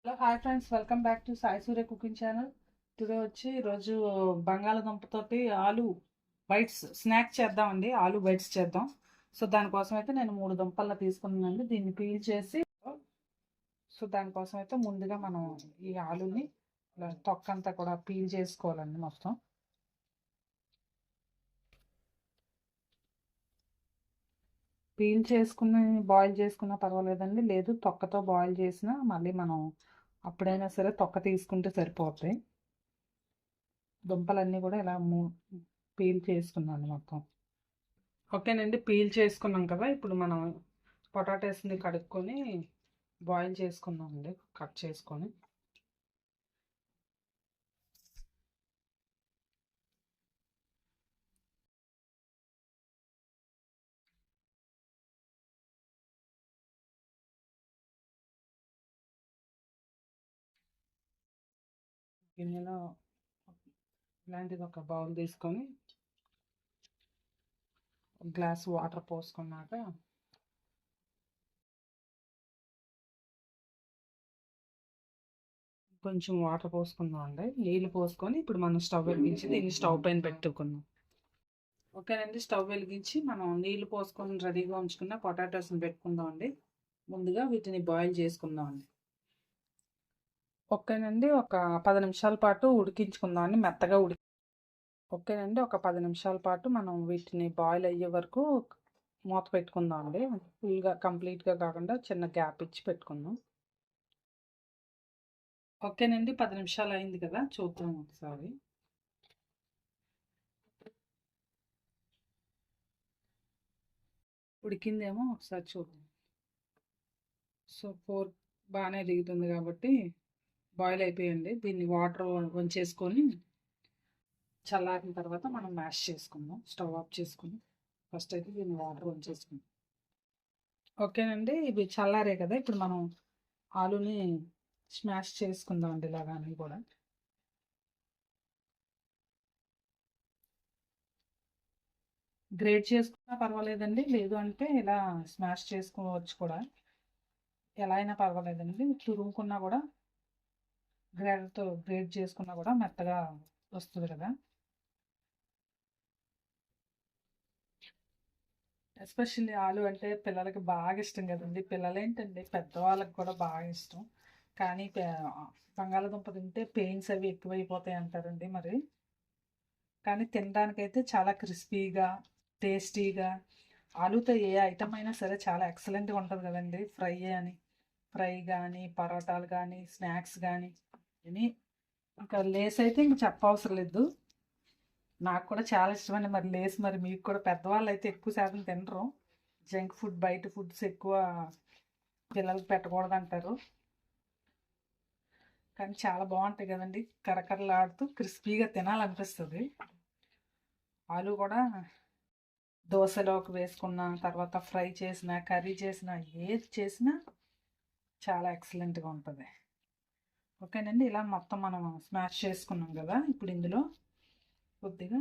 Hello hi friends, welcome back to Sai Surya cooking channel. Today వచ్చి ఈరోజు బంగాళదుంపతోటి ఆలు bytes snack చేద్దామండి. ఆలు బైట్స్ చేద్దాం. సో దానికోసం అయితే నేను 3 దుంపలను తీసుకున్నానండి. దీన్ని పీల్ చేసి దానికోసం అయితే ముందుగా మనం ఈ ఆలుని తొక్కంతా కూడా పీల్ చేసుకోవాలండి. మొత్తం పీల్ చేసుకుని బాయిల్ చేసుకున్నా పర్వాలేదండి, లేదు తొక్కతో బాయిల్ చేసినా మళ్ళీ మనం అప్పుడైనా సరే తొక్క తీసుకుంటే సరిపోతాయి. దుంపలన్నీ కూడా ఇలా పీల్ చేసుకున్నాను మొత్తం. ఓకేనండి, పీల్ చేసుకున్నాం కదా. ఇప్పుడు మనం పొటాటోస్ని కడుక్కొని బాయిల్ చేసుకున్నామండి, కట్ చేసుకొని. గిన్నెలో ఇలాంటిది ఒక బౌల్ తీసుకొని ఒక గ్లాస్ వాటర్ పోసుకున్నాక కొంచెం వాటర్ పోసుకుందాం అండి. నీళ్ళు పోసుకొని ఇప్పుడు మనం స్టవ్ వెలిగించి దీన్ని స్టవ్ పైన పెట్టుకుందాం. ఓకేనండి, స్టవ్ వెలిగించి మనం నీళ్లు పోసుకొని రెడీగా ఉంచుకున్న పొటాటోస్ని పెట్టుకుందాం అండి. ముందుగా వీటిని బాయిల్ చేసుకుందాం అండి. ఓకేనండి, ఒక 10 నిమిషాల పాటు ఉడికించుకుందాం అండి, మెత్తగా ఓకేనండి, ఒక 10 నిమిషాల పాటు మనం వీటిని బాయిల్ అయ్యే వరకు మూత పెట్టుకుందాం అండి. ఫుల్గా కంప్లీట్గా కాకుండా చిన్న గ్యాప్ ఇచ్చి పెట్టుకుందాం. ఓకేనండి, 10 నిమిషాలు అయింది కదా, చూద్దాం ఒకసారి. ఉడికిందేమో ఒకసారి చూద్దాం. సో బాగానే దిగుతుంది కాబట్టి బాయిల్ అయిపోయింది. దీన్ని వాటర్ వంచేసుకొని చల్లారిన తర్వాత మనం మ్యాష్ చేసుకుందాం. స్టవ్ ఆఫ్ చేసుకుని ఫస్ట్ అయితే దీన్ని వాటర్ వంచేసుకుందాం. ఓకేనండి, ఇవి చల్లారే కదా. ఇప్పుడు మనం ఆలుని స్మాష్ చేసుకుందాం అండి, ఇలాగా అన్నీ కూడా. గ్రేట్ చేసుకున్నా పర్వాలేదండి, లేదు అంటే ఇలా స్మాష్ చేసుకోవచ్చు కూడా. ఎలా అయినా పర్వాలేదండి. తురుముకున్నా కూడా గ్రేటర్తో గ్రేట్ చేసుకున్నా కూడా మెత్తగా వస్తుంది కదా. ఎస్పెషల్లీ ఆలు అంటే పిల్లలకి బాగా ఇష్టం కదండి. పిల్లలేంటండి, పెద్దవాళ్ళకి కూడా బాగా ఇష్టం. కానీ బంగాళదుంప తింటే పెయిన్స్ అవి ఎక్కువైపోతాయి అంటారండి మరి. కానీ తినడానికైతే చాలా క్రిస్పీగా టేస్టీగా, ఆలుతో ఏ ఐటమ్ అయినా సరే చాలా ఎక్సలెంట్గా ఉంటుంది కదండి. ఫ్రై కానీ పరోటాలు కానీ స్నాక్స్ కానీ అని. ఇంకా లేస్ అయితే ఇంక చెప్పవసరం లేదు, నాకు కూడా చాలా ఇష్టమండి. మరి లేస్ మరి మీకు కూడా, పెద్దవాళ్ళు అయితే ఎక్కువ శాతం తినరు. జంక్ ఫుడ్, బయట ఫుడ్స్ ఎక్కువ పిల్లలకి పెట్టకూడదు అంటారు. కానీ చాలా బాగుంటాయి కదండి, కరకరలాడుతూ క్రిస్పీగా తినాలనిపిస్తుంది. ఆలు కూడా దోశలోకి వేసుకున్న తర్వాత ఫ్రై చేసిన కర్రీ చేసిన ఏది చేసినా చాలా ఎక్సలెంట్గా ఉంటుంది. ఓకేనండి, ఇలా మొత్తం మనం స్మాష్ చేసుకున్నాం కదా. ఇప్పుడు ఇందులో కొద్దిగా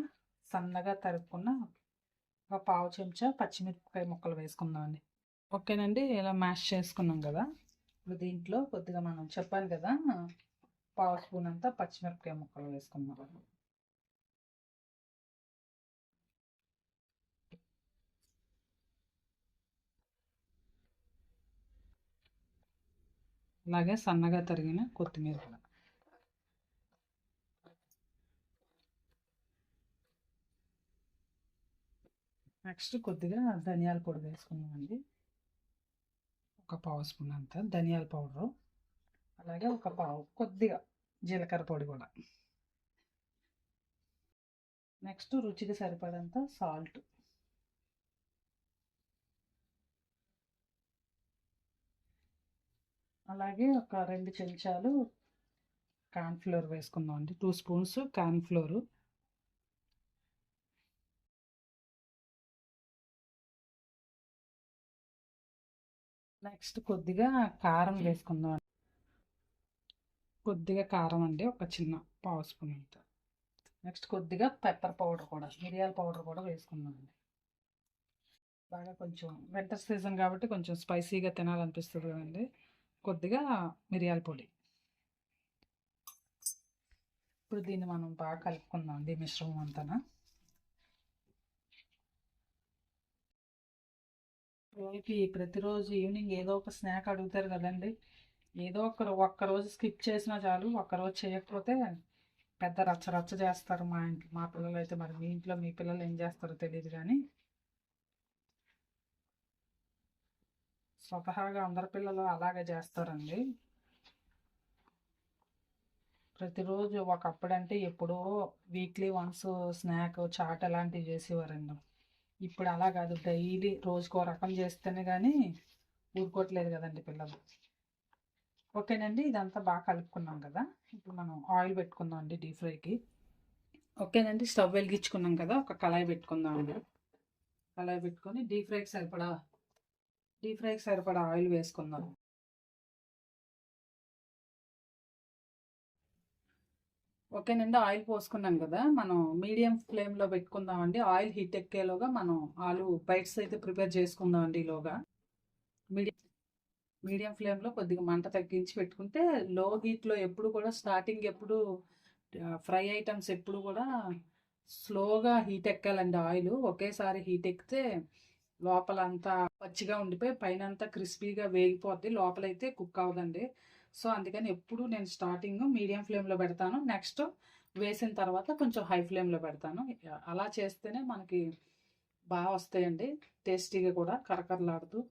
సన్నగా తరుక్కున్న ఒక పావు చెంచా పచ్చిమిరపకాయ ముక్కలు వేసుకుందామండి. ఓకేనండి, ఇలా మ్యాష్ చేసుకున్నాం కదా. ఇప్పుడు దీంట్లో కొద్దిగా మనం చెప్పాను కదా, పావు స్పూన్ అంతా పచ్చిమిరపకాయ ముక్కలు వేసుకుందాం. అలాగే సన్నగా తరిగిన కొత్తిమీర కూడా. నెక్స్ట్ కొద్దిగా ధనియాల పొడి వేసుకుందామండి, ఒక పావు స్పూన్ అంతా ధనియాల పౌడరు. అలాగే ఒక పావు కొద్దిగా జీలకర్ర పొడి కూడా. నెక్స్ట్ రుచికి సరిపడంత సాల్ట్. అలాగే ఒక 2 చెంచాలు కార్న్ఫ్లోర్ వేసుకుందాం అండి, 2 స్పూన్స్ కార్న్ఫ్లోరు. నెక్స్ట్ కొద్దిగా కారం వేసుకుందాం. కొద్దిగా కారం అండి, ఒక చిన్న పావు స్పూన్ అంత. నెక్స్ట్ కొద్దిగా పెప్పర్ పౌడర్ కూడా, మిరియాల పౌడర్ కూడా వేసుకుందాం అండి. బాగా కొంచెం వింటర్ సీజన్ కాబట్టి కొంచెం స్పైసీగా తినాలనిపిస్తుంది కదండి, కొద్దిగా మిరియాల పొడి. ఇప్పుడు దీన్ని మనం బాగా కలుపుకుందాం అండి మిశ్రమం అంతా. రోజుకి ప్రతిరోజు ఈవినింగ్ ఏదో ఒక స్నాక్ అడుగుతారు కదండి. ఏదో ఒక్కరోజు స్కిప్ చేసినా చాలు. ఒక్కరోజు చేయకపోతే పెద్ద రచ్చ రచ్చ చేస్తారు మా పిల్లలు అయితే. మరి మీ ఇంట్లో మీ పిల్లలు ఏం చేస్తారో తెలియదు కానీ స్వతహాగా అందరి పిల్లలు అలాగే చేస్తారండి. ప్రతిరోజు ఒకప్పుడంటే ఎప్పుడో వీక్లీ వన్స్ స్నాక్ చాట్ అలాంటివి చేసేవారండి. ఇప్పుడు అలా కాదు, డైలీ రోజుకో రకం చేస్తేనే కానీ ఊరుకోవట్లేదు కదండి పిల్లలు. ఓకేనండి, ఇదంతా బాగా కలుపుకున్నాం కదా. ఇప్పుడు మనం ఆయిల్ పెట్టుకుందాం అండి డీప్ ఫ్రైకి. ఓకేనండి, స్టవ్ వెలిగించుకున్నాం కదా, ఒక కళాయి పెట్టుకుందాం అండి. కళాయి పెట్టుకొని డీప్ ఫ్రైకి సరిపడా ఆయిల్ వేసుకుందాం. ఓకేనండి, ఆయిల్ పోసుకున్నాం కదా, మనం మీడియం ఫ్లేమ్లో పెట్టుకుందామండి. ఆయిల్ హీట్ ఎక్కేలోగా మనం ఆలు బైట్స్ అయితే ప్రిపేర్ చేసుకుందాం అండి. ఈలోగా మీడియం ఫ్లేమ్లో కొద్దిగా మంట తగ్గించి పెట్టుకుంటే, లో హీట్లో ఎప్పుడు కూడా స్టార్టింగ్ ఎప్పుడు ఫ్రై ఐటమ్స్ ఎప్పుడు కూడా స్లోగా హీట్ ఎక్కాలండి. ఆయిల్ ఒకేసారి హీట్ ఎక్కితే లోపల అంతా పచ్చిగా ఉండిపోయి పైన అంతా క్రిస్పీగా వేగిపోద్ది, లోపలైతే కుక్ అవ్వదండి. సో అందుకని ఎప్పుడు నేను స్టార్టింగ్ మీడియం ఫ్లేమ్లో పెడతాను, నెక్స్ట్ వేసిన తర్వాత కొంచెం హై ఫ్లేమ్లో పెడతాను. అలా చేస్తేనే మనకి బాగా వస్తాయండి, టేస్టీగా కూడా కరకరలాడుతూ.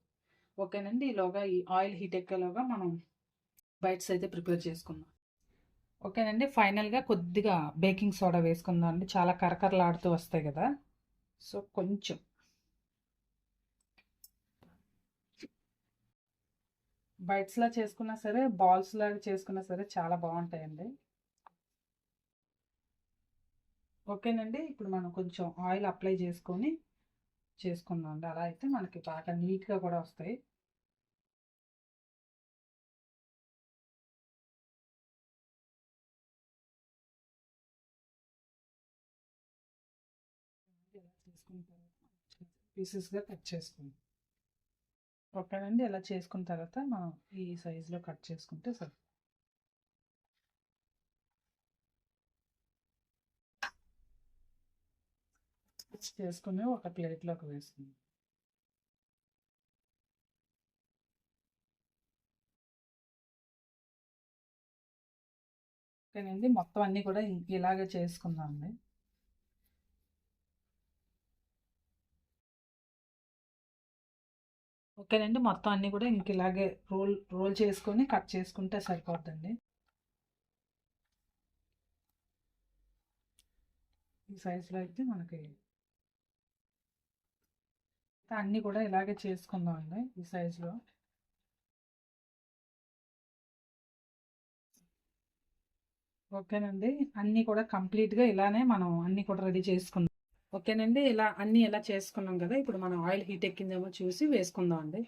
ఓకేనండి, ఈలోగా ఈ ఆయిల్ హీట్ ఎక్కేలోగా మనం బైట్స్ అయితే ప్రిపేర్ చేసుకుందాం. ఓకేనండి, ఫైనల్గా కొద్దిగా బేకింగ్ సోడా వేసుకుందాం అండి, చాలా కరకరలాడుతూ వస్తాయి కదా. సో కొంచెం బైట్స్లా చేసుకున్నా సరే, బాల్స్ లాగా చేసుకున్నా సరే చాలా బాగుంటాయండి. ఓకేనండి, ఇప్పుడు మనం కొంచెం ఆయిల్ అప్లై చేసుకుందాం అండి. అలా అయితే మనకి బాగా నీట్గా కూడా వస్తాయి. ఇలా చేసుకున్న తర్వాత పీసెస్గా కట్ చేసుకుందాం. ఓకేనండి, ఇలా చేసుకున్న తర్వాత మనం ఈ సైజులో కట్ చేసుకుంటే సరే. చేసుకుని ఒక ప్లేట్లోకి వేసుకుందాం. ఓకేనండి, మొత్తం అన్నీ కూడా ఇలాగే చేసుకుందామండి. ఓకేనండి, మొత్తం అన్నీ కూడా ఇలాగే రోల్ చేసుకొని కట్ చేసుకుంటే సరిపోద్దండి. ఈ సైజులో అయితే మనకి అన్నీ కూడా ఇలాగే చేసుకుందామండి ఈ సైజులో. ఓకేనండి, అన్నీ కూడా కంప్లీట్గా ఇలానే మనం అన్నీ కూడా రెడీ చేసుకుందాం. ఓకేనండి, ఇలా చేసుకున్నాం కదా. ఇప్పుడు మనం ఆయిల్ హీట్ ఎక్కిందేమో చూసి వేసుకుందాం అండి.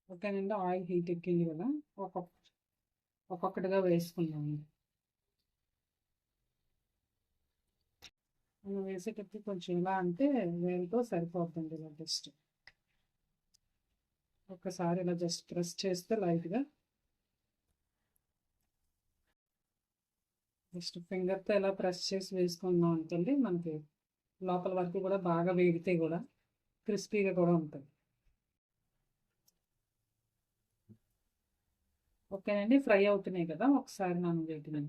ఓకేనండి, ఆయిల్ హీట్ ఎక్కింది కదా, ఒక్కొక్కటిగా వేసుకుందాం. మనం వేసేటప్పుడు కొంచెం ఇలా అంటే వేలుతో సరిపోతుంది. ఇలా జస్ట్ ఒక్కసారి ఇలా జస్ట్ ప్రెస్ చేస్తే లైట్గా, జస్ట్ ఫింగర్తో ఇలా ప్రెస్ చేసి వేసుకుందాం అనుకోండి, మనకి లోపల వరకు కూడా బాగా వేగితే కూడా క్రిస్పీగా కూడా ఉంటుంది. ఓకేనండి, ఫ్రై అవుతున్నాయి కదా, ఒకసారి మనం వీటిని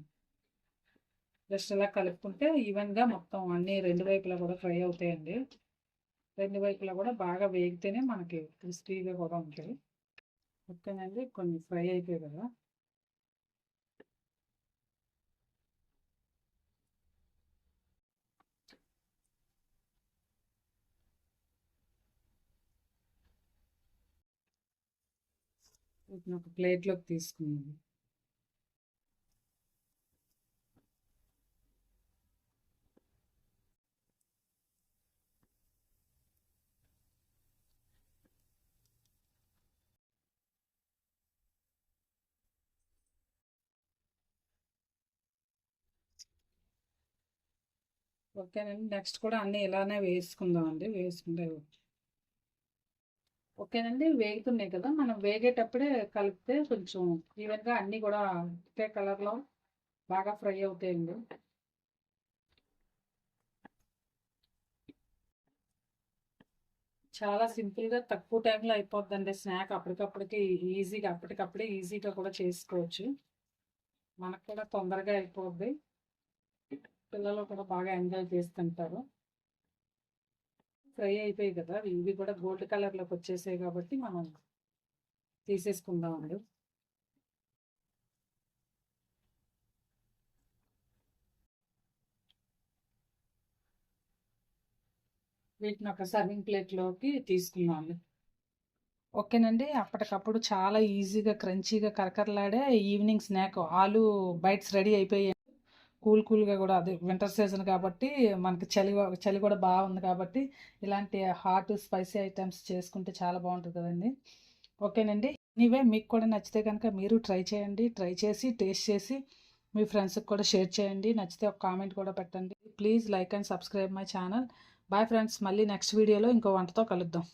జస్ట్ ఇలా కలుపుకుంటే ఈవెన్గా మొత్తం అన్ని రెండు వైపులా కూడా ఫ్రై అవుతాయండి. రెండు వైపులా కూడా బాగా వేగితేనే మనకి క్రిస్పీగా కూడా ఉంటాయి. ఓకేనండి, కొన్ని ఫ్రై అయిపోయాయి కదా. వీటిని ఒక ప్లేట్లోకి తీసుకున్నాను. ఓకేనండి, నెక్స్ట్ కూడా అన్నీ ఇలానే వేసుకుందాం అండి. ఓకేనండి, వేగుతున్నాయి కదా, మనం వేగేటప్పుడే కలిపితే కొంచెం ఈవెన్గా అన్నీ కూడా ఒకే కలర్లో బాగా ఫ్రై అవుతాయండి. చాలా సింపుల్గా తక్కువ టైంలో అయిపోద్దండి స్నాక్. అప్పటికప్పటికి ఈజీగా, అప్పటికప్పుడే ఈజీగా కూడా చేసుకోవచ్చు. మనకు కూడా తొందరగా అయిపోద్ది, పిల్లలు కూడా బాగా ఎంజాయ్ చేస్తుంటారు. ఫ్రై అయిపోయాయి కదా, ఇవి కూడా గోల్డ్ కలర్లోకి వచ్చేసాయి కాబట్టి మనం తీసేసుకుందామండి. వీటిని ఒక సర్వింగ్ ప్లేట్లోకి తీసుకుందామండి. ఓకేనండి, అప్పటికప్పుడు చాలా ఈజీగా క్రంచీగా కరకరలాడే ఈవినింగ్ స్నాక్ ఆలు బైట్స్ రెడీ అయిపోయాయి. కూల్గా కూడా, అదే వింటర్ సీజన్ కాబట్టి మనకి చలి చలి కూడా బాగుంది కాబట్టి ఇలాంటి హాట్ స్పైసీ ఐటమ్స్ చేసుకుంటే చాలా బాగుంటుంది కదండి. ఓకేనండి, నీవే మీకు కూడా నచ్చితే కనుక మీరు ట్రై చేయండి. ట్రై చేసి టేస్ట్ చేసి మీ ఫ్రెండ్స్కి కూడా షేర్ చేయండి. నచ్చితే ఒక కామెంట్ కూడా పెట్టండి. Please like and subscribe my channel. Bye friends, మళ్ళీ నెక్స్ట్ వీడియోలో ఇంకో వంటతో కలుద్దాం.